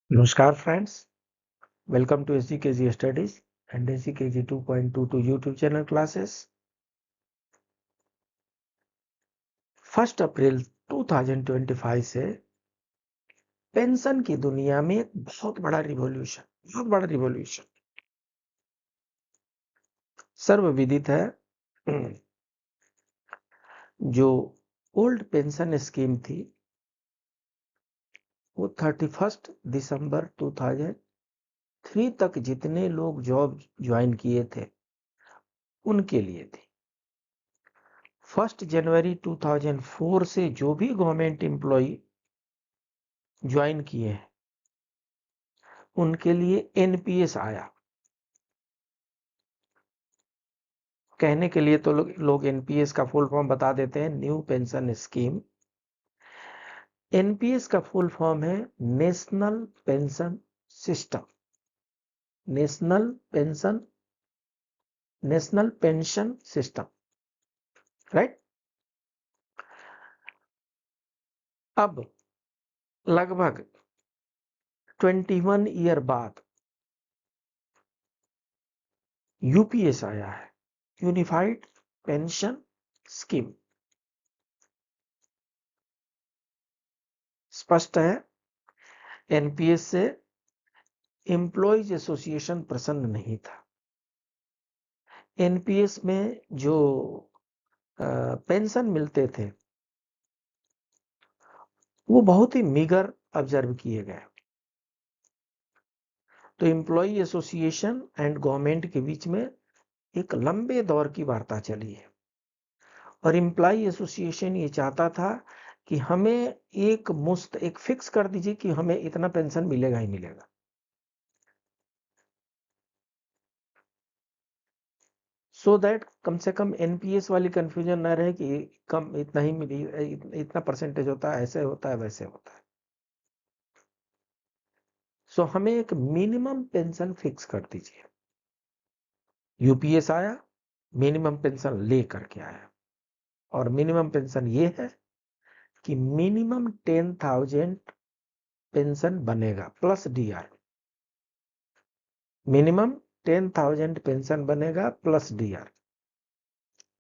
Namaskar friends, welcome to SGKG Studies and SGKG 2.22 YouTube channel classes. 1 अप्रैल 2025 से pension की दुनिया में एक बहुत बड़ा रिवॉल्यूशन सर्वविदित है। जो ओल्ड पेंशन स्कीम थी वो 31 दिसंबर 2003 तक जितने लोग जॉब ज्वाइन किए थे उनके लिए थी। 1 जनवरी 2004 से जो भी गवर्नमेंट एम्प्लॉय ज्वाइन किए हैं उनके लिए एनपीएस आया। कहने के लिए तो लोग एनपीएस का फुल फॉर्म बता देते हैं, न्यू पेंशन स्कीम। एनपीएस का फुल फॉर्म है national pension system, national pension system, right. अब लगभग 21 ईयर बाद यूपीएस आया है, यूनिफाइड पेंशन स्कीम। स्पष्ट है, एनपीएस से एम्प्लॉयज एसोसिएशन प्रसन्न नहीं था। एनपीएस में जो पेंशन मिलते थे वो बहुत ही मीगर ऑब्जर्व किए गए। तो एम्प्लॉय एसोसिएशन एंड गवर्नमेंट के बीच में एक लंबे दौर की वार्ता चली है और एम्प्लॉय एसोसिएशन ये चाहता था कि हमें एक फिक्स कर दीजिए कि हमें इतना पेंशन मिलेगा ही मिलेगा। सो दैट कम से कम एनपीएस वाली कंफ्यूजन ना रहे कि कम इतना ही मिली, इतना परसेंटेज होता है, ऐसे होता है, वैसे होता है। सो हमें एक मिनिमम पेंशन फिक्स कर दीजिए। यूपीएस आया, मिनिमम पेंशन ले करके आया और मिनिमम पेंशन ये है कि मिनिमम 10,000 पेंशन बनेगा प्लस डीआर। मिनिमम 10,000 पेंशन बनेगा plus DR,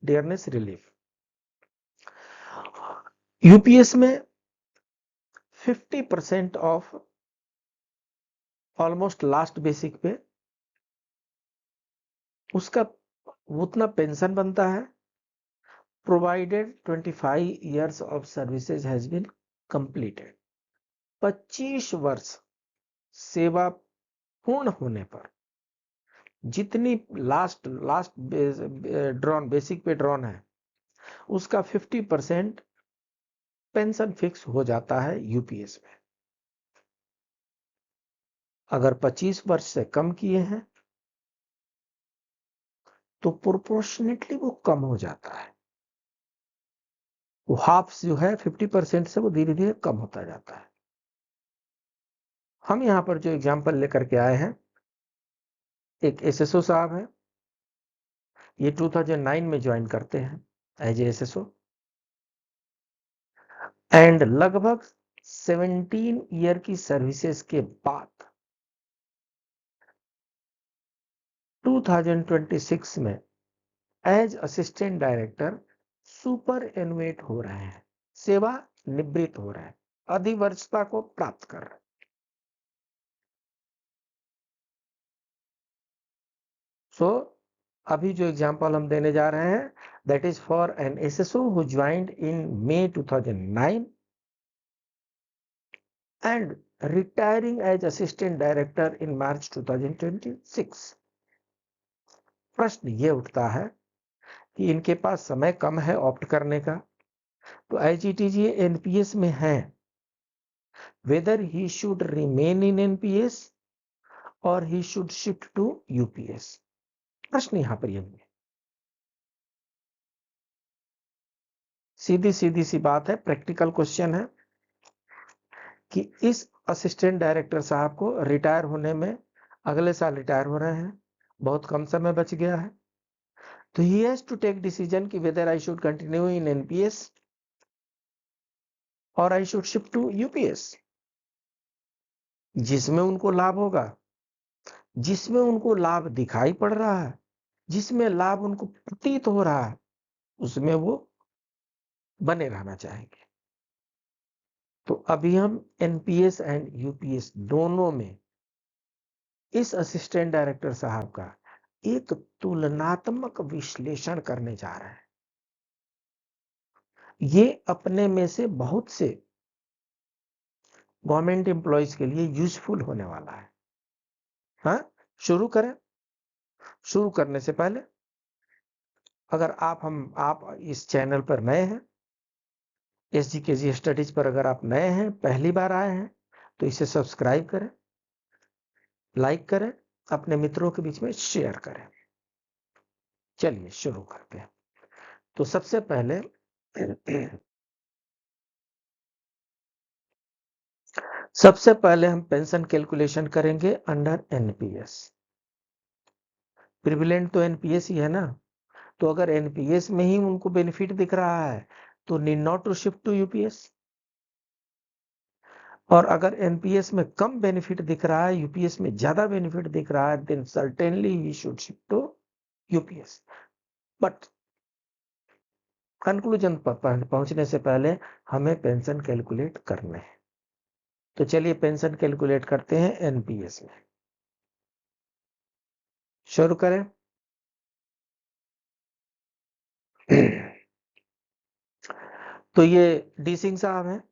dearness relief. UPS में 50% ऑफ ऑलमोस्ट लास्ट बेसिक पे उसका उतना पेंशन बनता है, provided 25 years of services has been completed। 25 वर्ष सेवा पूर्ण होने पर जितनी लास्ट ड्रॉन बेसिक पे ड्रॉन है उसका 50% पेंशन फिक्स हो जाता है यूपीएस में। अगर 25 वर्ष से कम किए हैं तो प्रोपोर्शनेटली वो कम हो जाता है। वो हाफ जो है 50% से वो धीरे धीरे कम होता जाता है। हम यहां पर जो एग्जाम्पल लेकर के आए हैं, एक एसएसओ साहब है, ये 2009 में ज्वाइन करते हैं एज एसएसओ एंड लगभग 17 ईयर की सर्विसेज के बाद 2026 में एज असिस्टेंट डायरेक्टर सुपर एनुएट हो रहे हैं, सेवा निवृत्त हो रहे हैं, अधिवर्षता को प्राप्त कर रहे हैं। सो अभी जो एग्जांपल हम देने जा रहे हैं that is for an SSO who joined in May 2009 and retiring as assistant director in March 2026। प्रश्न ये उठता है कि इनके पास समय कम है ऑप्ट करने का, तो आईजीटीजी एनपीएस में है, whether he should remain in NPS और he should shift to UPS. प्रश्न यहां पर यही है, सीधी सी बात है, प्रैक्टिकल क्वेश्चन है कि इस असिस्टेंट डायरेक्टर साहब को रिटायर होने में, अगले साल रिटायर हो रहे हैं, बहुत कम समय बच गया है, तो he has to take decision कि whether I should continue in NPS or I should shift to UPS। जिसमें उनको लाभ होगा, जिसमें उनको लाभ दिखाई पड़ रहा है, जिसमें लाभ उनको प्रतीत हो रहा है, उसमें वो बने रहना चाहेंगे। तो अभी हम एनपीएस एंड यूपीएस दोनों में इस असिस्टेंट डायरेक्टर साहब का एक तुलनात्मक विश्लेषण करने जा रहे हैं। ये अपने में से बहुत से गवर्नमेंट एम्प्लॉयज के लिए यूजफुल होने वाला है। हाँ, शुरू करें। शुरू करने से पहले अगर आप इस चैनल पर नए हैं, SGKG स्टडीज पर अगर आप नए हैं, पहली बार आए हैं, तो इसे सब्सक्राइब करें, लाइक करें, अपने मित्रों के बीच में शेयर करें। चलिए शुरू करते हैं। तो सबसे पहले हम पेंशन कैलकुलेशन करेंगे अंडर एनपीएस। प्रिविलेंट तो एनपीएस ही है ना, तो अगर एनपीएस में ही उनको बेनिफिट दिख रहा है तो need not to shift to UPS, और अगर एनपीएस में कम बेनिफिट दिख रहा है, यूपीएस में ज्यादा बेनिफिट दिख रहा है, then certainly we should shift to UPS. But conclusion पर पहुंचने से पहले हमें पेंशन कैलकुलेट करने हैं। तो चलिए पेंशन कैलकुलेट करते हैं एनपीएस में। शुरू करें। तो ये डी सिंह साहब हैं,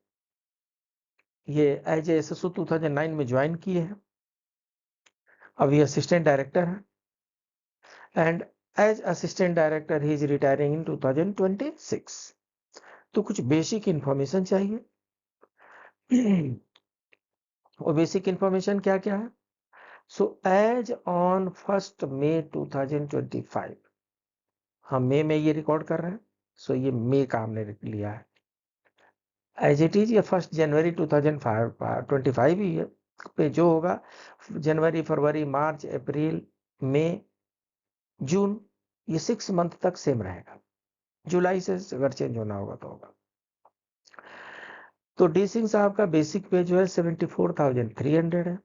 ये एज एसएसओ 2009 में ज्वाइन किए हैं, अभी असिस्टेंट डायरेक्टर हैं, and as assistant director he is retiring in 2026। तो कुछ बेसिक इंफॉर्मेशन चाहिए। और बेसिक इंफॉर्मेशन क्या क्या है? सो एज ऑन 1 मई 2025, हम मई में ये रिकॉर्ड कर रहे हैं, सो ये मई का हमने लिया है। एज इट इज ये 1 जनवरी 2025 ही है, पे जो होगा जनवरी, फरवरी, मार्च, अप्रैल, मई, जून, ये 6 मंथ तक सेम रहेगा। जुलाई से अगर चेंज होना होगा तो होगा। तो डी सिंह साहब का बेसिक पे जो है 74,300 है।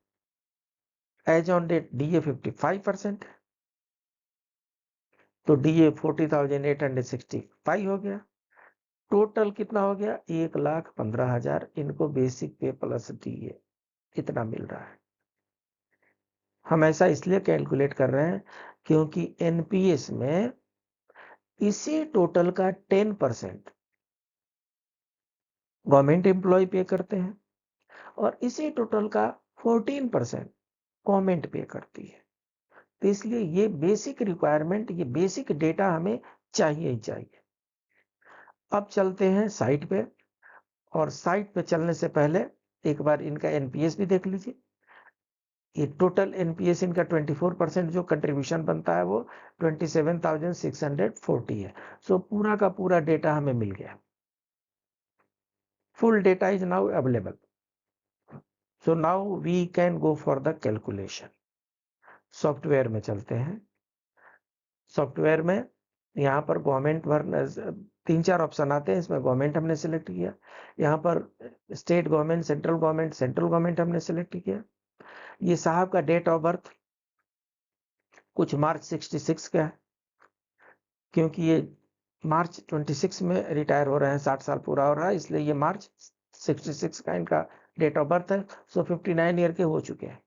एज ऑन डेट डीए 55% है, तो डीए 40,865 हो गया। टोटल कितना हो गया? 1,15,000 इनको बेसिक पे प्लस डीए इतना मिल रहा है। हम ऐसा इसलिए कैलकुलेट कर रहे हैं क्योंकि एनपीएस में इसी टोटल का 10% गवर्नमेंट एम्प्लॉय पे करते हैं और इसी टोटल का 14% गवर्नमेंट पे करती है। तो इसलिए ये बेसिक रिक्वायरमेंट, ये बेसिक डेटा हमें चाहिए ही चाहिए। अब चलते हैं साइट पे, और साइट पे चलने से पहले एक बार इनका एनपीएस भी देख लीजिए। ये टोटल एनपीएस इनका 24% जो कंट्रीब्यूशन बनता है वो 27,640 है। सो पूरा का पूरा डेटा हमें मिल गया। Full data is now available. So now we can go for the calculation. Software में चलते हैं। सॉफ्टवेयर में यहाँ पर गवर्नमेंट भर 3-4 ऑप्शन आते हैं, इसमें गवर्नमेंट हमने सेलेक्ट किया। यहाँ पर स्टेट गवर्नमेंट, सेंट्रल गवर्नमेंट हमने सेलेक्ट किया। ये साहब का डेट ऑफ बर्थ कुछ मार्च 66 का है, क्योंकि ये मार्च 26 में रिटायर हो रहे हैं, 60 साल पूरा हो रहा है, इसलिए ये मार्च 66 का इनका डेट ऑफ बर्थ है। सो 59 ईयर के हो चुके हैं।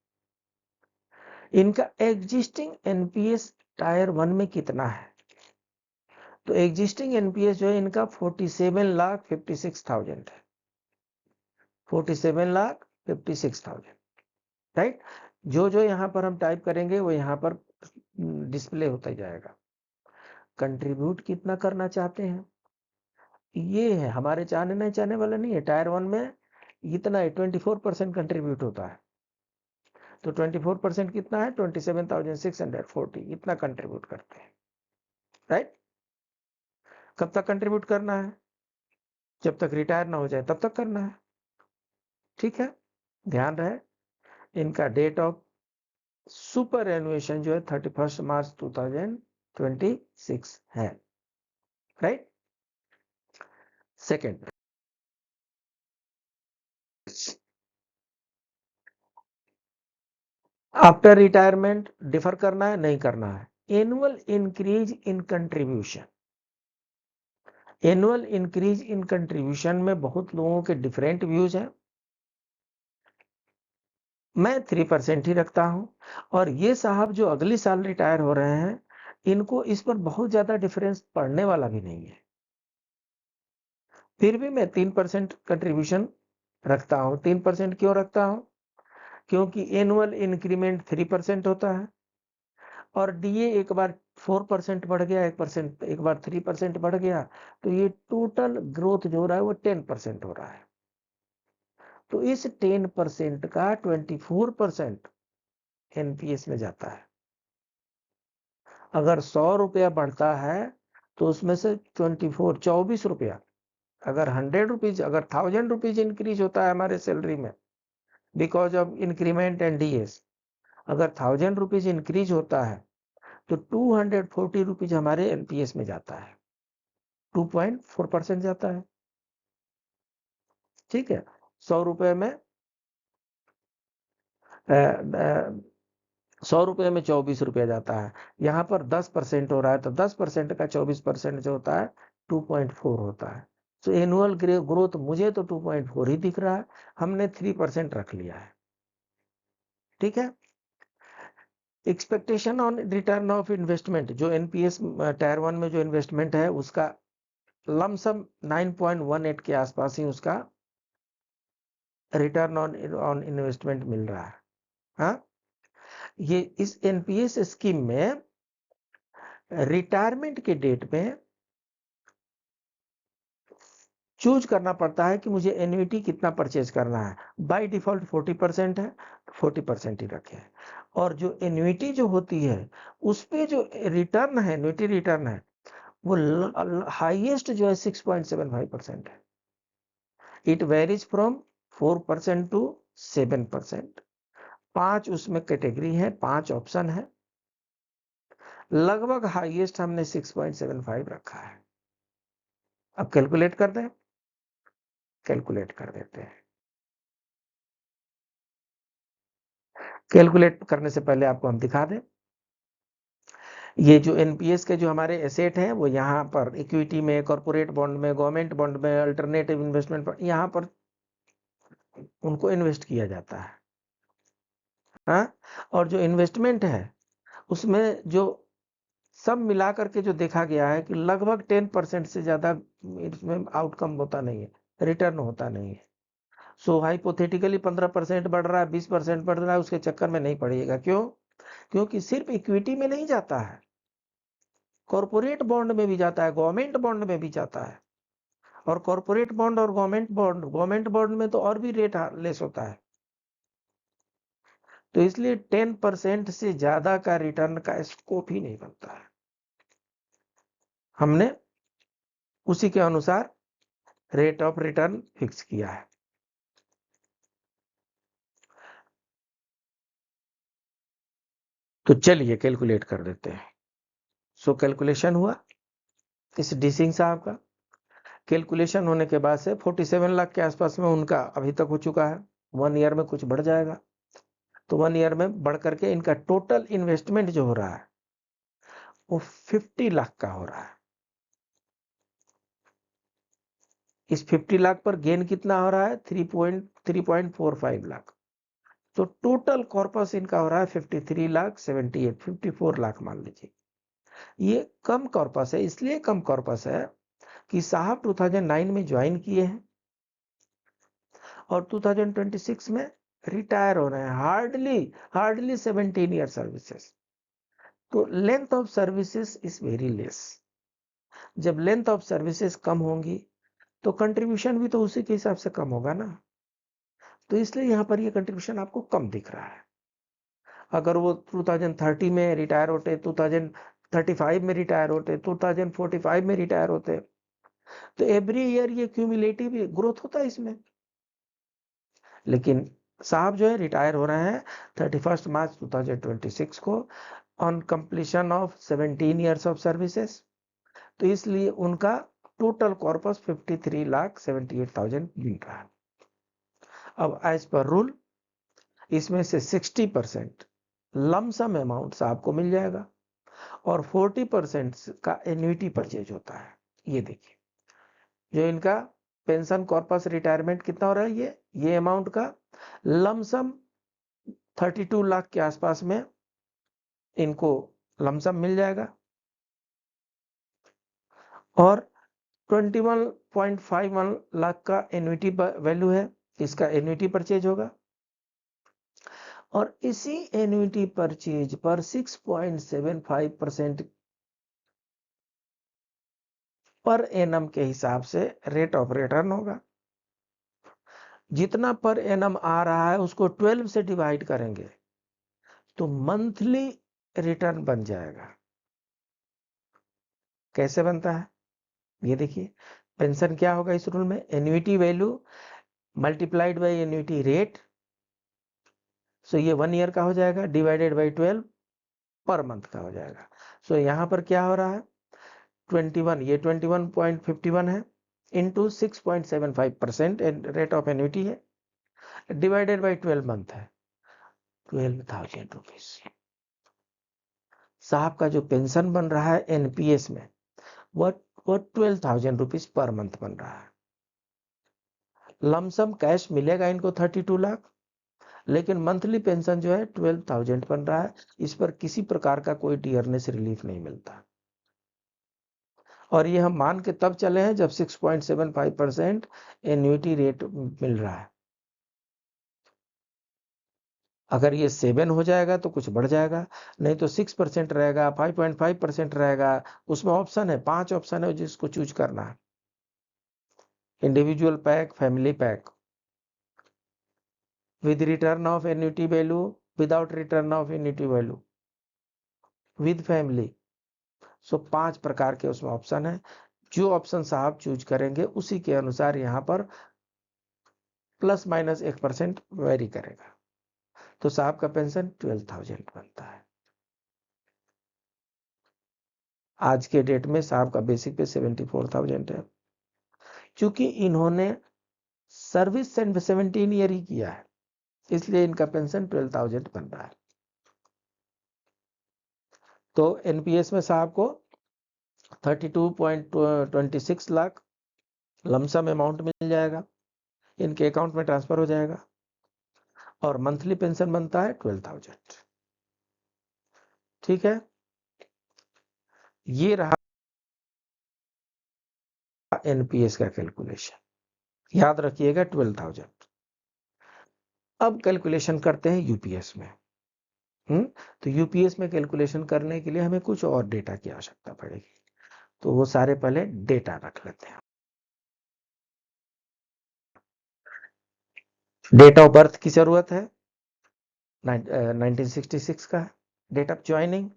इनका एग्जिस्टिंग एनपीएस टायर 1 में कितना है? तो एग्जिस्टिंग एनपीएस जो है इनका 47,56,000 है। 47,56,000, राइट। जो जो यहाँ पर हम टाइप करेंगे वो यहाँ पर डिस्प्ले होता जाएगा। कंट्रीब्यूट कितना करना चाहते हैं, ये है हमारे चाहने नहीं चाहने वाला नहीं है। टायर 1 में इतना है, 24% कंट्रीब्यूट होता है। तो 24% कितना है? 27,640, इतना कंट्रीब्यूट करते हैं, राइट। कब तक कंट्रीब्यूट करना है? जब तक रिटायर ना हो जाए तब तक करना है, ठीक है। ध्यान रहे इनका डेट ऑफ सुपर एनुएशन जो है 31 मार्च 2026 है, right. Second, after retirement differ करना है नहीं करना है। Annual increase in contribution, annual increase in contribution में बहुत लोगों के डिफरेंट व्यूज हैं। मैं 3% ही रखता हूं, और ये साहब जो अगली साल रिटायर हो रहे हैं, इनको इस पर बहुत ज्यादा डिफरेंस पड़ने वाला भी नहीं है। फिर भी मैं 3% कंट्रीब्यूशन रखता हूं। 3% क्यों रखता हूं? क्योंकि एनुअल इंक्रीमेंट 3% होता है, और डीए एक बार 4% बढ़ गया, 1% एक बार 3% बढ़ गया, तो ये टोटल ग्रोथ जो हो रहा है वो 10% हो रहा है। तो इस 10% का 24% एनपीएस में जाता है। अगर 100 रुपया बढ़ता है तो उसमें से 24 रुपया, अगर 100 रुपीज, अगर 1000 रुपीज इंक्रीज होता है हमारे सैलरी में because of increment and DS, अगर 1000 रुपीज इंक्रीज होता है तो 240 रुपीज हमारे एनपीएस में जाता है, 2.4% जाता है। ठीक है, 100 रुपए में 100 रुपए में 24 रुपया जाता है, यहाँ पर 10% हो रहा है, तो 10% का 24% जो होता है 2.4 होता है। तो एनुअल ग्रोथ मुझे तो 2.4 ही दिख रहा है, हमने 3% रख लिया है। ठीक है, expectation on return of investment, जो एनपीएस टायर 1 में जो इन्वेस्टमेंट है उसका लमसम 9.18 के आसपास ही उसका रिटर्न ऑन इन्वेस्टमेंट मिल रहा है। हाँ, ये इस एनपीएस स्कीम में रिटायरमेंट के डेट में चूज करना पड़ता है कि मुझे एन्युइटी कितना परचेज करना है। बाय डिफॉल्ट 40% है, 40% ही रखे हैं। और जो एन्युइटी जो होती है उस पे जो रिटर्न है, एन्युइटी रिटर्न है, वो हाईएस्ट जो है 6.75% है। It varies from 4% to 7%। 5 उसमें कैटेगरी है, 5 ऑप्शन है, लगभग हाईएस्ट हमने 6.75 रखा है। अब कैलकुलेट कर दें, कैलकुलेट कर देते हैं। कैलकुलेट करने से पहले आपको हम दिखा दें, ये जो एनपीएस के जो हमारे एसेट हैं वो यहाँ पर इक्विटी में, कॉर्पोरेट बॉन्ड में, गवर्नमेंट बॉन्ड में, अल्टरनेटिव इन्वेस्टमेंट पर, यहाँ पर उनको इन्वेस्ट किया जाता है। हाँ, और जो इन्वेस्टमेंट है उसमें जो सब मिला करके जो देखा गया है कि लगभग 10% से ज्यादा इसमें आउटकम होता नहीं है, रिटर्न होता नहीं है। सो हाइपोथेटिकली 15% बढ़ रहा है, 20% बढ़ रहा है, उसके चक्कर में नहीं पड़िएगा। क्यों? क्योंकि सिर्फ इक्विटी में नहीं जाता है, कॉर्पोरेट बॉन्ड में भी जाता है, गवर्नमेंट बॉन्ड में भी जाता है। और कॉर्पोरेट बॉन्ड और गवर्नमेंट बॉन्ड में तो और भी रेट लेस होता है। तो इसलिए 10% से ज्यादा का रिटर्न का स्कोप ही नहीं बनता है। हमने उसी के अनुसार रेट ऑफ रिटर्न फिक्स किया है। तो चलिए कैलकुलेट कर देते हैं। सो कैलकुलेशन हुआ इस डी सिंह साहब का। कैलकुलेशन होने के बाद से 47 लाख के आसपास में उनका अभी तक हो चुका है। 1 ईयर में कुछ बढ़ जाएगा, तो 1 ईयर में बढ़ करके इनका टोटल इन्वेस्टमेंट जो हो रहा है वो 50 लाख का हो रहा है। इस 50 लाख पर गेन कितना हो रहा है? 3.45 लाख। तो टोटल कॉर्पस इनका हो रहा है 53 लाख 78, 54 लाख मान लीजिए। ये कम कॉर्पस है, इसलिए कम कॉर्पस है कि साहब 2009 में ज्वाइन किए हैं और 2026 में रिटायर हो रहे हैं। Hardly 17 year services. तो length of services is very less. जब लेंथ ऑफ सर्विसेज कम होंगी तो कंट्रीब्यूशन भी तो उसी के हिसाब से कम होगा ना। तो इसलिए यहां पर ये कंट्रीब्यूशन आपको कम दिख रहा है। अगर वो 2030 में रिटायर होते, 2035 में रिटायर होते, 2045 में रिटायर होते, तो एवरी ईयर ये क्यूमुलेटिव ग्रोथ होता है इसमें। लेकिन साहब जो है रिटायर हो रहे हैं 31 मार्च 2026 को on completion of 17 years of services. तो इसलिए उनका टोटल कॉर्पस 53,78,000 मिल रहा है। अब एज पर रूल इसमें से 60% लमसम अमाउंट आपको मिल जाएगा और 40% का एन्युटी परचेज होता है। ये देखिए जो इनका पेंशन कॉर्पस रिटायरमेंट कितना हो रहा है, ये अमाउंट का लमसम 32 लाख के आसपास में इनको लमसम मिल जाएगा और 21.51 लाख का एन्युटी वैल्यू है, इसका एन्युटी परचेज होगा और इसी एन्युटी परचेज पर 6.75% पर एनम के हिसाब से रेट ऑफ रिटर्न होगा। जितना पर एनम आ रहा है उसको 12 से डिवाइड करेंगे तो मंथली रिटर्न बन जाएगा। कैसे बनता है ये देखिए, पेंशन क्या होगा इस रूल में, annuity value multiplied by annuity rate, so ये 1 ईयर का हो जाएगा डिवाइडेड बाय 12 पर मंथ का हो जाएगा। सो यहाँ पर क्या हो रहा है 21, ये 21.51 है इंटू 6.75% रेट ऑफ एन्युटी है डिवाइडेड बाय 12 मंथ है 12,000 रुपीज। साहब का जो पेंशन बन रहा है एनपीएस में वो 12,000 रुपीज पर मंथ बन रहा है। लमसम कैश मिलेगा इनको 32 लाख, लेकिन मंथली पेंशन जो है 12,000 बन रहा है। इस पर किसी प्रकार का कोई डियरनेस रिलीफ नहीं मिलता और ये हम मान के तब चले हैं जब 6.75% एन्युटी रेट मिल रहा है। अगर ये 7 हो जाएगा तो कुछ बढ़ जाएगा, नहीं तो 6% रहेगा, 5.5% रहेगा। उसमें ऑप्शन है, 5 ऑप्शन है जिसको चूज करना है, individual pack, family pack, with return of annuity value, without return of annuity value, with family. So 5 प्रकार के उसमें ऑप्शन है। जो ऑप्शन साहब चूज करेंगे उसी के अनुसार यहाँ पर प्लस माइनस 1% वेरी करेगा। तो साहब का पेंशन 12,000 बनता है। आज के डेट में साहब का बेसिक पे 74,000 है। चूंकि इन्होंने सर्विस 17 ईयर ही किया है इसलिए इनका पेंशन 12,000 बन रहा है। तो एनपीएस में साहब को 32.26 लाख लमसम अमाउंट मिल जाएगा, इनके अकाउंट में ट्रांसफर हो जाएगा और मंथली पेंशन बनता है 12,000। ठीक है, ये रहा एनपीएस का कैलकुलेशन, याद रखिएगा 12,000। अब कैलकुलेशन करते हैं यूपीएस में। तो यूपीएस में कैलकुलेशन करने के लिए हमें कुछ और डेटा की आवश्यकता पड़ेगी, तो वो सारे पहले डेटा रख लेते हैं। डेट ऑफ बर्थ की जरूरत है, 1966 का है। डेट ऑफ ज्वाइनिंग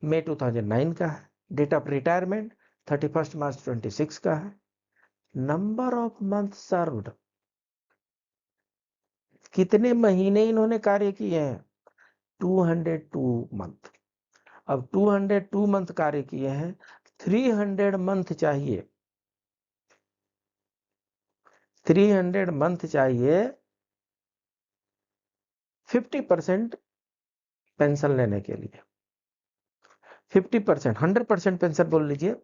मई 2009 का है। डेट ऑफ रिटायरमेंट 31 मार्च 26 का है। नंबर ऑफ मंथ सर्व्ड, कितने महीने इन्होंने कार्य किए हैं, 202 मंथ। अब 202 मंथ कार्य किए हैं, 300 मंथ चाहिए, 300 मंथ चाहिए 50% पेंशन लेने के लिए। 50%, 100% पेंशन बोल लीजिए।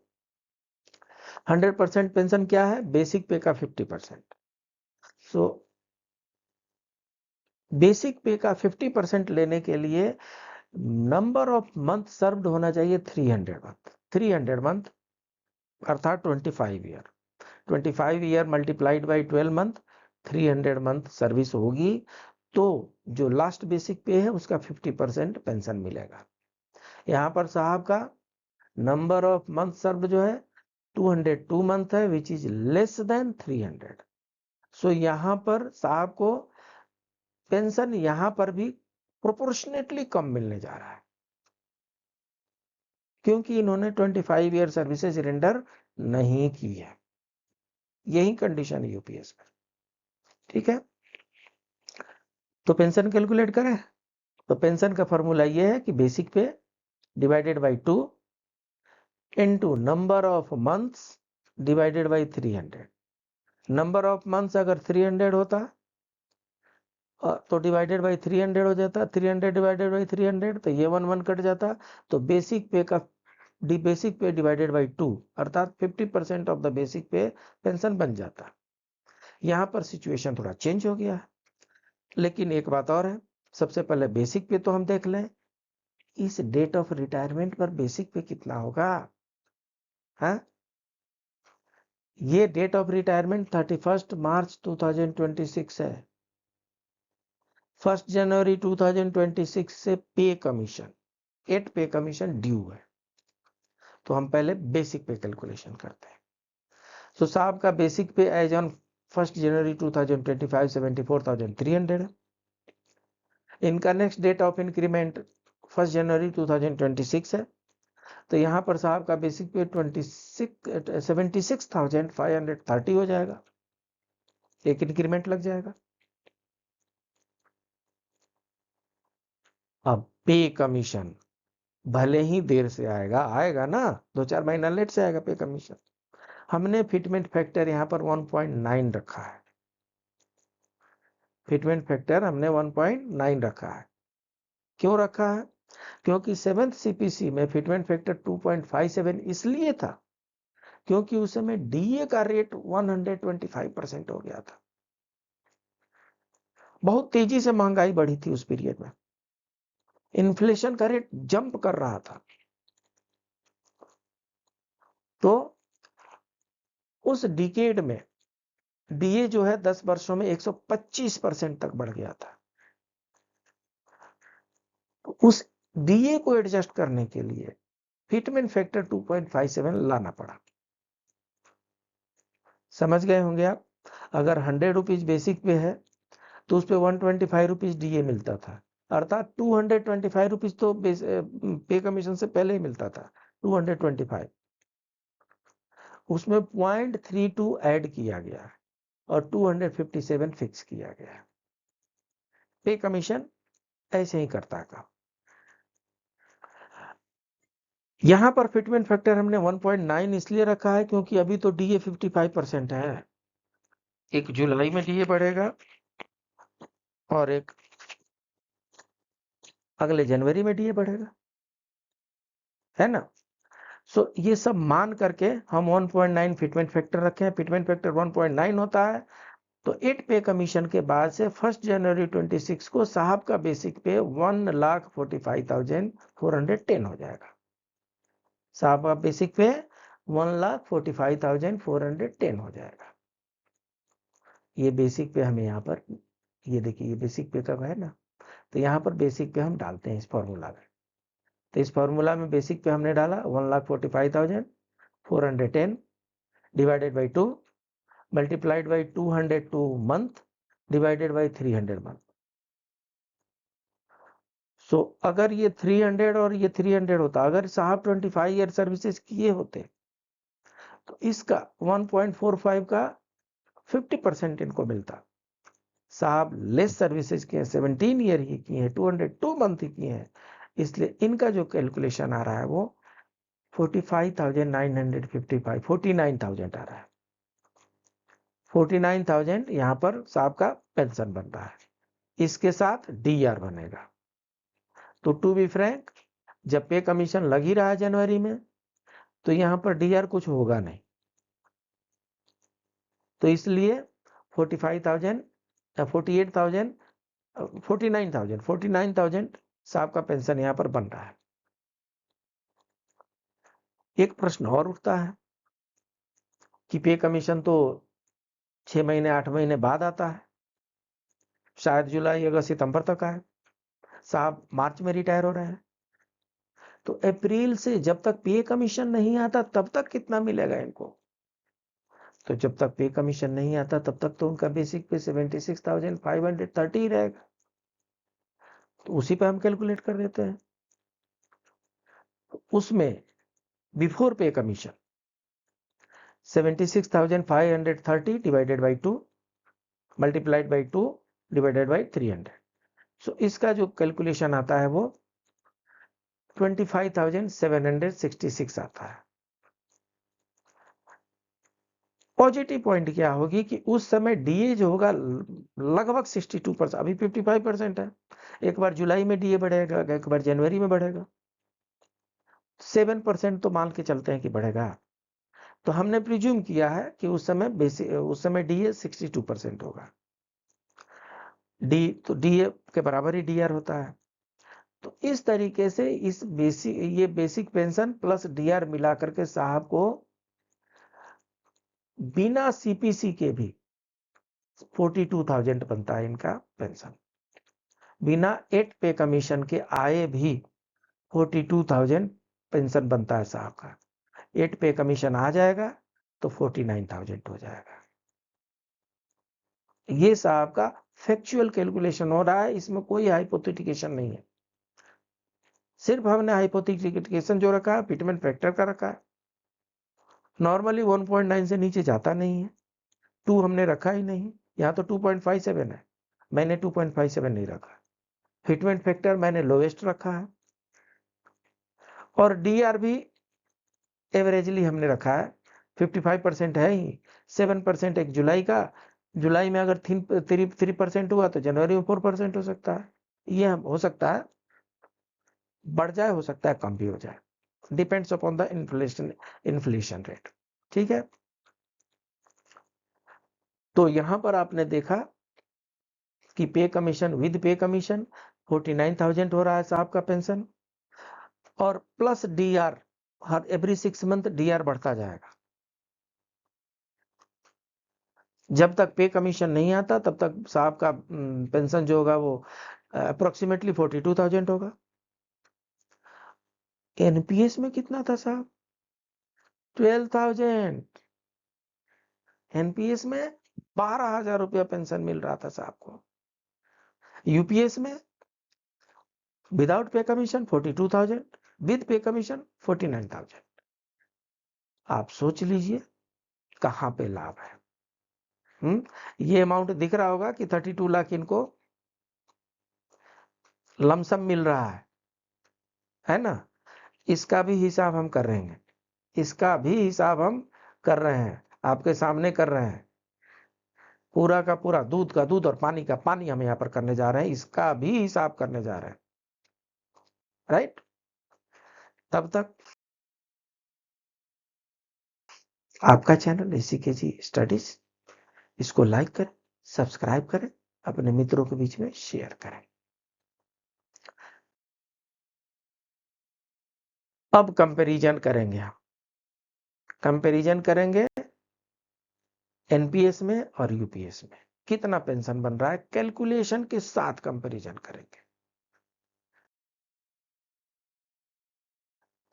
100% पेंशन क्या है, बेसिक पे का 50%। सो बेसिक पे का 50% लेने के लिए नंबर ऑफ मंथ सर्व्ड होना चाहिए 300 मंथ। 300 मंथ अर्थात 25 year. 25 year multiplied by 12 month, 300 month service होगी तो जो लास्ट बेसिक पे है उसका 50% पेंशन मिलेगा। यहाँ पर साहब का नंबर ऑफ मंथ सर्व्ड जो है 202 मंथ है विच इज लेस देन 300। सो यहाँ पर साहब को पेंशन यहाँ पर भी प्रोपोर्शनेटली कम मिलने जा रहा है क्योंकि इन्होंने 25 ईयर सर्विसेज रेंडर नहीं की है। यही कंडीशन है यूपीएस में। ठीक है, तो पेंशन कैलकुलेट करें तो पेंशन का फॉर्मूला ये है कि बेसिक पे divided by 2 into number of months divided by 300। Number of months अगर 300 होता तो डिवाइडेड बाई 300 हो जाता, 300 डिवाइडेड बाई 300, तो ये 1 कट जाता, तो बेसिक पे का बेसिक पे डिवाइडेड बाई 2, अर्थात 50% ऑफ द बेसिक पे पेंशन बन जाता। यहाँ पर सिचुएशन थोड़ा चेंज हो गया है, लेकिन एक बात और है, सबसे पहले बेसिक पे तो हम देख लें, इस डेट ऑफ रिटायरमेंट पर बेसिक पे कितना होगा। हाँ, ये डेट ऑफ रिटायरमेंट 31 मार्च 2026 है। 1 जनवरी 2026 से पे कमीशन 8 पे कमीशन ड्यू है, तो हम पहले बेसिक पे कैलकुलेशन करते हैं। तो साहब का बेसिक पे एज ऑन 1 जनवरी 2025 74,300 है। इनका नेक्स्ट डेट ऑफ इंक्रीमेंट 1 जनवरी 2026 है, तो यहाँ पर साहब का बेसिक पे 76,530 हो जाएगा, एक इंक्रीमेंट लग जाएगा। अब पे कमीशन भले ही देर से आएगा ना, 2-4 महीना लेट से आएगा पे कमीशन। हमने फिटमेंट फैक्टर यहाँ पर 1.9 रखा है, फिटमेंट फैक्टर हमने 1.9 रखा है। क्यों रखा है? क्योंकि 7th सीपीसी में फिटमेंट फैक्टर 2.57 इसलिए था क्योंकि उस समय डीए का रेट 125% हो गया था, बहुत तेजी से महंगाई बढ़ी थी उस पीरियड में, इन्फ्लेशन का रेट जंप कर रहा था। तो उस डिकेड में डीए जो है 10 वर्षों में 125% तक बढ़ गया था। तो उस डीए को एडजस्ट करने के लिए फिटमेंट फैक्टर 2.57 लाना पड़ा। समझ गए होंगे आप? अगर 100 रुपीज बेसिक पे है तो उस पे 125 रुपीज डीए मिलता था, अर्थात 225 रुपीज तो पे कमीशन से पहले ही मिलता था, 225। उसमें 0.32 ऐड किया गया और 257 फिक्स किया गया। पे कमीशन ऐसे ही करता काम। यहां पर फिटमेंट फैक्टर हमने 1.9 इसलिए रखा है क्योंकि अभी तो डीए 55% है, 1 जुलाई में डीए बढ़ेगा और एक अगले जनवरी में डीए बढ़ेगा, है ना। सो ये सब मान करके हम 1.9 फिटमेंट फैक्टर रखे हैं। फिटमेंट फैक्टर 1.9 होता है, तो 8 पे कमीशन के बाद से 1 जनवरी 26 को साहब का बेसिक पे 1,45,410 हो जाएगा। साहब का बेसिक पे 1,45,410 हो जाएगा। ये बेसिक पे हमें यहाँ पर, ये देखिए, ये बेसिक पे कब है ना, तो यहाँ पर बेसिक पे हम डालते हैं इस फॉर्मूला में। तो इस फॉर्मूला में बेसिक पे हमने डाला 1,45,410 divided by 2 multiplied by 202 month divided by 300 month. So अगर ये 300 और ये 300 होता, अगर साहब 25 ईयर सर्विसेज किए होते तो इसका 1.45 का 50% इनको मिलता। साहब लेस सर्विसेज किए, 17 ईयर ही किए हैं, 202 मंथ ही किए हैं, इसलिए इनका जो कैलकुलेशन आ रहा है वो 45,955 49,000 आ रहा है। 49,000 यहाँ पर साहब का पेंशन बन रहा है, इसके साथ डीआर बनेगा। तो टू बी फ्रैंक, जब पे कमीशन लग ही रहा है जनवरी में, तो यहाँ पर डीआर कुछ होगा नहीं, तो इसलिए 45,000 48,000 49,000 साहब का पेंशन यहाँ पर बन रहा है। एक प्रश्न और उठता है कि पे कमीशन तो 6 महीने 8 महीने बाद आता है, शायद जुलाई अगस्त सितंबर तक आए, साहब मार्च में रिटायर हो रहे हैं, तो अप्रैल से जब तक पे कमीशन नहीं आता तब तक कितना मिलेगा इनको? तो जब तक पे कमीशन नहीं आता तब तक तो उनका बेसिक पे 76,530 ही रहेगा, तो उसी पे हम कैलकुलेट कर देते हैं। तो उसमें बिफोर पे commission 76,530 divided by 2 multiplied by 2 divided by 300। सो इसका जो कैलकुलेशन आता है वो 25,766 आता है। पॉजिटिव पॉइंट क्या होगी कि उस समय डीए जो होगा लगभग 62%, अभी 55% है। एक बार जुलाई में डीए बढ़ेगा, एक बार जनवरी में बढ़ेगा, 7% तो मान के चलते हैं कि बढ़ेगा। तो हमने प्रिज्यूम किया है कि उस समय डीए 62% होगा। डी तो डीए के बराबर ही डीआर होता है। तो इस तरीके से ये बेसिक पेंशन प्लस डीआर मिला करके साहब को बिना सीपीसी के भी 42,000 बनता है इनका पेंशन। बिना 8 पे कमीशन के आए भी 42,000 पेंशन बनता है साहब का। 8 पे कमीशन आ जाएगा तो 49,000 हो जाएगा। ये साहब का फैक्चुअल कैलकुलेशन हो रहा है, इसमें कोई हाइपोथेटिकेशन नहीं है। सिर्फ हमने हाइपोथेटिकेशन जो रखा है फिटमेंट फैक्टर का रखा है। नॉर्मली 1.9 से नीचे जाता नहीं है, 2 हमने रखा ही नहीं। यहाँ तो 2.57 है, मैंने 2.57 नहीं रखा। फिटमेंट फैक्टर मैंने लोवेस्ट रखा है और डीआर भी एवरेजली हमने रखा है, 55% है ही। 7% एक जुलाई का, जुलाई में अगर 3% हुआ तो जनवरी में 4% हो सकता है। ये हो सकता है बढ़ जाए, हो सकता है कम भी हो जाए, depends upon the inflation rate. ठीक है, तो यहां पर आपने देखा कि पे कमीशन विद पे कमीशन 49,000 हो रहा है साहब का पेंशन, और प्लस डीआर हर एवरी 6 मंथ डीआर बढ़ता जाएगा। जब तक पे कमीशन नहीं आता तब तक साहब का पेंशन जो होगा वो अप्रोक्सीमेटली 42,000 होगा। एनपीएस में कितना था साहब? 12,000। एनपीएस में 12,000 रुपया पेंशन मिल रहा था साहब को। यूपीएस में विदाउट पे कमीशन 42,000, विद पे कमीशन 49,000। आप सोच लीजिए कहां पे लाभ है। ये अमाउंट दिख रहा होगा कि 32 लाख इनको लमसम मिल रहा है ना। इसका भी हिसाब हम कर रहे हैं, इसका भी हिसाब हम कर रहे हैं, आपके सामने कर रहे हैं। पूरा का पूरा दूध का दूध और पानी का पानी हम यहाँ पर करने जा रहे हैं, इसका भी हिसाब करने जा रहे हैं। राइट, तब तक आपका चैनल एसीकेजी स्टडीज, इसको लाइक करें, सब्सक्राइब करें, अपने मित्रों के बीच में शेयर करें। अब कंपैरिजन करेंगे, हम कंपैरिजन करेंगे एनपीएस में और यूपीएस में कितना पेंशन बन रहा है, कैलकुलेशन के साथ कंपैरिजन करेंगे।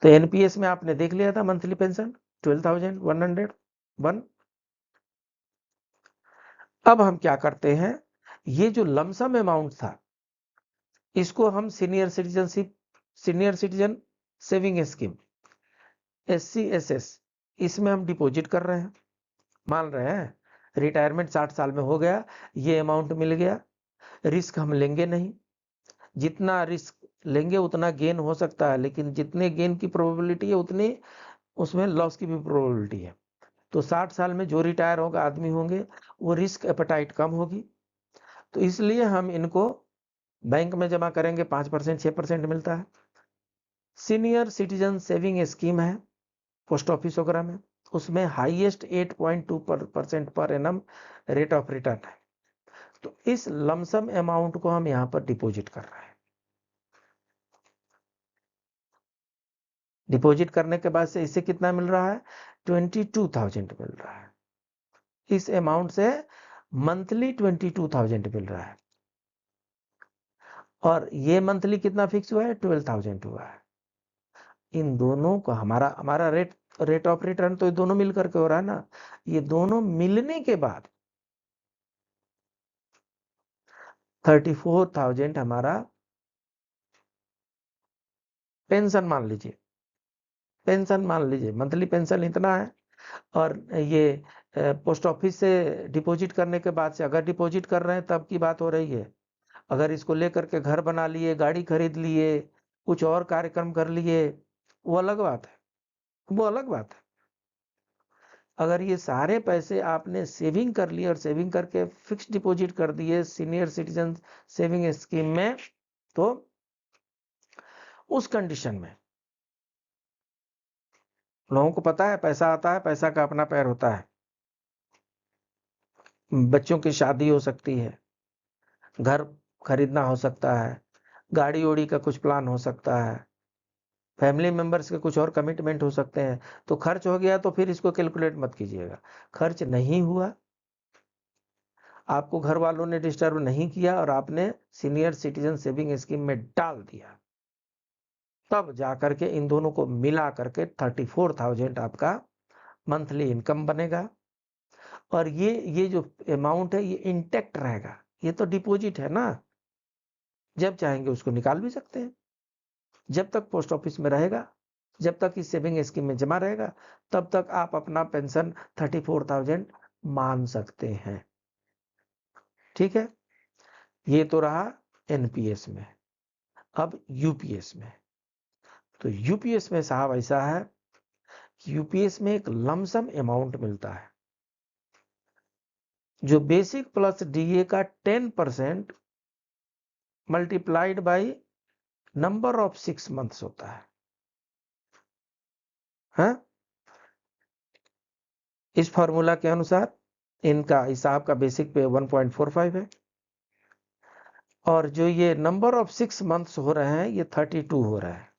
तो एनपीएस में आपने देख लिया था मंथली पेंशन 12,101। अब हम क्या करते हैं, ये जो लमसम अमाउंट था इसको हम senior citizen saving scheme SCSS इसमें हम डिपॉजिट कर रहे हैं। मान रहे हैं रिटायरमेंट 60 साल में हो गया, ये अमाउंट मिल गया, रिस्क हम लेंगे नहीं। जितना रिस्क लेंगे उतना गेन हो सकता है, लेकिन जितने गेन की प्रोबेबिलिटी है उतनी उसमें लॉस की भी प्रोबेबिलिटी है। तो 60 साल में जो रिटायर होगा आदमी होंगे वो रिस्क एपेटाइट कम होगी, तो इसलिए हम इनको बैंक में जमा करेंगे, 5% 6% मिलता है। सीनियर सिटीजन सेविंग स्कीम है पोस्ट ऑफिस वगैरह में, उसमें highest 8.2% per annum rate of return है। तो इस लमसम अमाउंट को हम यहां पर डिपॉजिट कर रहे हैं। डिपॉजिट करने के बाद से इससे कितना मिल रहा है, 22,000 मिल रहा है। इस अमाउंट से मंथली 22,000 मिल रहा है, और ये मंथली कितना फिक्स हुआ है, 12,000 हुआ है। इन दोनों को हमारा रेट ऑफ रिटर्न तो ये दोनों मिल करके हो रहा है ना। ये दोनों मिलने के बाद 34,000 हमारा पेंशन मान लीजिए, मंथली पेंशन इतना है। और ये पोस्ट ऑफिस से डिपॉजिट करने के बाद से, अगर डिपॉजिट कर रहे हैं तब की बात हो रही है। अगर इसको लेकर के घर बना लिए, गाड़ी खरीद लिए, कुछ और कार्यक्रम कर लिए, वो अलग बात है, वो अलग बात है। अगर ये सारे पैसे आपने सेविंग कर लिए और सेविंग करके फिक्स डिपॉजिट कर दिए सीनियर सिटीजन सेविंग स्कीम में, तो उस कंडीशन में लोगों को पता है पैसा आता है, पैसा का अपना पैर होता है। बच्चों की शादी हो सकती है, घर खरीदना हो सकता है, गाड़ी ओड़ी का कुछ प्लान हो सकता है, फैमिली मेंबर्स के कुछ और कमिटमेंट हो सकते हैं। तो खर्च हो गया तो फिर इसको कैलकुलेट मत कीजिएगा। खर्च नहीं हुआ, आपको घर वालों ने डिस्टर्ब नहीं किया और आपने सीनियर सिटीजन सेविंग स्कीम में डाल दिया, तब जाकर के इन दोनों को मिला करके 34,000 आपका मंथली इनकम बनेगा। और ये जो अमाउंट है ये इंटैक्ट रहेगा, ये तो डिपॉजिट है ना, जब चाहेंगे उसको निकाल भी सकते हैं। जब तक पोस्ट ऑफिस में रहेगा, जब तक इस सेविंग स्कीम में जमा रहेगा, तब तक आप अपना पेंशन 34,000 मान सकते हैं। ठीक है, ये तो रहा एनपीएस में। अब यूपीएस में, तो यूपीएस में साहब ऐसा है कि यूपीएस में एक लमसम अमाउंट मिलता है जो बेसिक प्लस डीए का 10% multiplied by number of 6 months होता है। हाँ? इस फॉर्मूला के अनुसार इनका हिसाब का बेसिक पे 1.45 है, और जो ये नंबर ऑफ 6 मंथ्स हो रहे हैं ये 32 हो रहा है।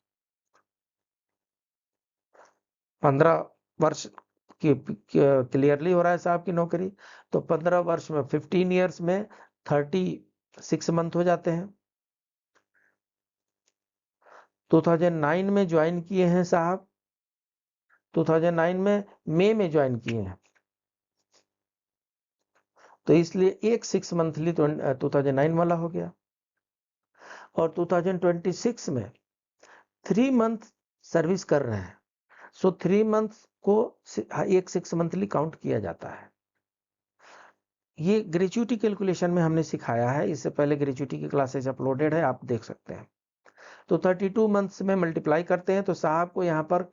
15 वर्ष क्लियरली हो रहा है साहब की नौकरी, तो 15 वर्ष में 15 ईयर्स में 36 मंथ हो जाते हैं। 2009 में ज्वाइन किए हैं साहब, 2009 में मई में ज्वाइन किए हैं, तो इसलिए एक 6 मंथली 2009 वाला हो गया। और 2026 में 3 मंथ सर्विस कर रहे हैं, सो 3 मंथ को एक 6 मंथली काउंट किया जाता है। ये ग्रेच्युटी कैलकुलेशन में हमने सिखाया है, इससे पहले ग्रेच्युटी की क्लासेज अपलोडेड है, आप देख सकते हैं। तो 32 मंथ्स में मल्टीप्लाई करते हैं तो साहब को यहाँ पर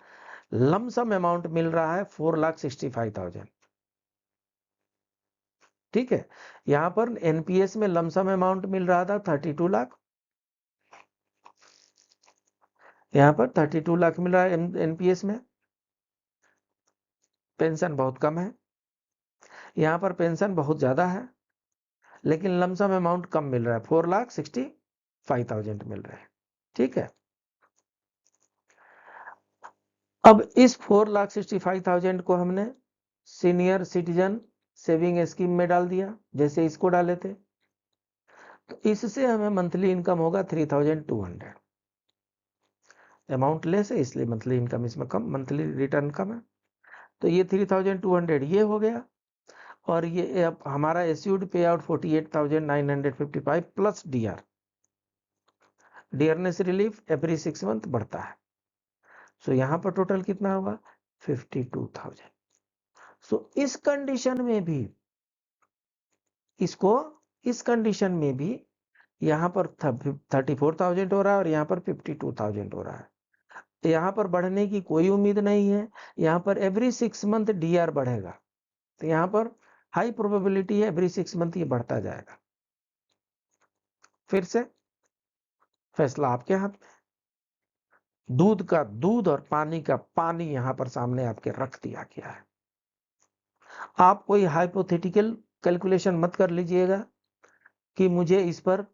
लमसम अमाउंट मिल रहा है 4,65,000। ठीक है, यहाँ पर एनपीएस में लमसम अमाउंट मिल रहा था 32 लाख, यहाँ पर 32 लाख मिल रहा है एनपीएस में। पेंशन बहुत कम है, यहाँ पर पेंशन बहुत ज्यादा है, लेकिन लमसम अमाउंट कम मिल रहा है, 4,65,000 मिल रहा है। ठीक है, अब इस 4,65,000 को हमने सीनियर सिटीजन सेविंग स्कीम में डाल दिया, जैसे इसको डाले थे, तो इससे हमें मंथली इनकम होगा 3,200। अमाउंट लेस है इसलिए मंथली इनकम इसमें कम, मंथली रिटर्न कम है, तो ये 3,200 ये हो गया। और ये अब हमारा assured pay out 48,955 plus DR, dearness relief every 6 month बढ़ता है। सो यहाँ पर टोटल कितना होगा 52,000। सो इस कंडीशन में भी इसको, इस कंडीशन में भी यहाँ पर 34,000 हो रहा है और यहाँ पर 52,000 हो रहा है। यहाँ पर बढ़ने की कोई उम्मीद नहीं है, यहाँ पर एवरी 6 मंथ डीआर बढ़ेगा, तो यहाँ पर हाई प्रोबेबिलिटी है एवरी 6 मंथ ये बढ़ता जाएगा। फिर से फैसला आपके हाथ में, दूध का दूध और पानी का पानी यहाँ पर सामने आपके रख दिया गया है। आप कोई हाइपोथेटिकल कैलकुलेशन मत कर लीजिएगा कि मुझे इस पर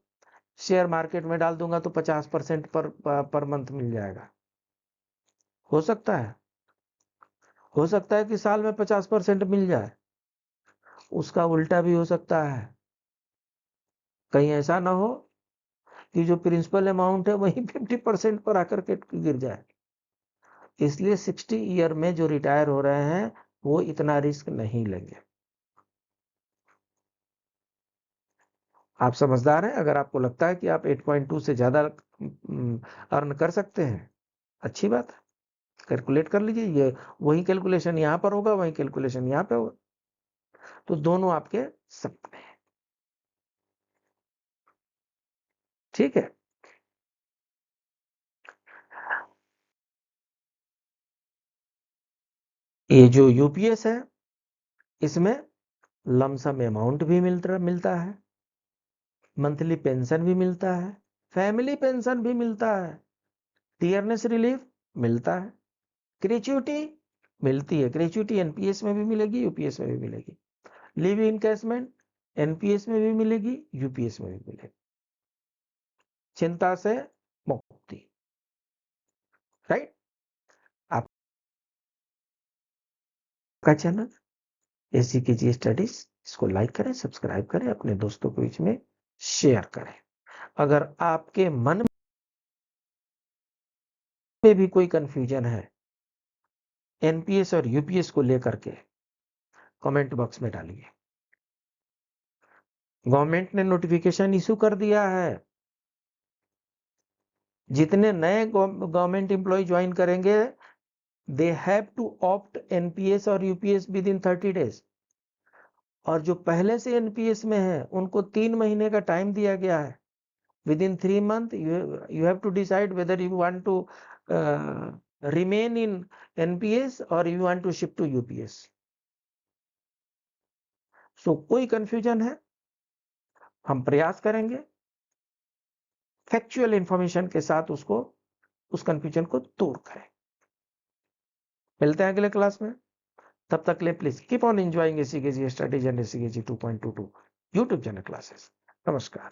शेयर मार्केट में डाल दूंगा तो 50% पर मंथ मिल जाएगा। हो सकता है, हो सकता है कि साल में 50% मिल जाए, उसका उल्टा भी हो सकता है। कहीं ऐसा ना हो कि जो प्रिंसिपल अमाउंट है वही 50% पर आकर के गिर जाए। इसलिए 60 ईयर में जो रिटायर हो रहे हैं वो इतना रिस्क नहीं लेंगे। आप समझदार हैं, अगर आपको लगता है कि आप 8.2 से ज्यादा अर्न कर सकते हैं, अच्छी बात है, कैलकुलेट कर लीजिए। ये वही कैलकुलेशन यहाँ पर होगा, वही कैलकुलेशन यहाँ पे होगा, तो दोनों आपके सपने हैं। ठीक है, ये जो यूपीएस है इसमें लमसम अमाउंट भी मिलता है, मंथली पेंशन भी मिलता है, फैमिली पेंशन भी मिलता है, टियरनेस रिलीफ मिलता है, ग्रेच्युटी मिलती है। ग्रेच्युटी एनपीएस में भी मिलेगी, यूपीएस में भी मिलेगी। लीव इनकैशमेंट एनपीएस में भी मिलेगी, यूपीएस में भी मिलेगी। चिंता से मुक्ति, राइट। आपका चैनल एसीकेजी स्टडीज, इसको लाइक करें, सब्सक्राइब करें, अपने दोस्तों के बीच में शेयर करें। अगर आपके मन में भी कोई कंफ्यूजन है एनपीएस और यूपीएस को लेकर के, कमेंट बॉक्स में डालिए। गवर्नमेंट ने नोटिफिकेशन इशू कर दिया है, जितने नए गवर्नमेंट एम्प्लॉय ज्वाइन करेंगे they have to opt NPS और यूपीएस विद इन 30 डेज। और जो पहले से एनपीएस में है उनको 3 महीने का टाइम दिया गया है। With in 3 months you have to decide whether you want to remain in NPS or you want to shift to UPS. So कोई कंफ्यूजन है, हम प्रयास करेंगे फैक्चुअल इंफॉर्मेशन के साथ उस कंफ्यूजन को दूर करें। मिलते हैं अगले क्लास में, तब तक ले please keep on enjoying ACKG strategy and ACKG 2.22 YouTube channel classes. नमस्कार।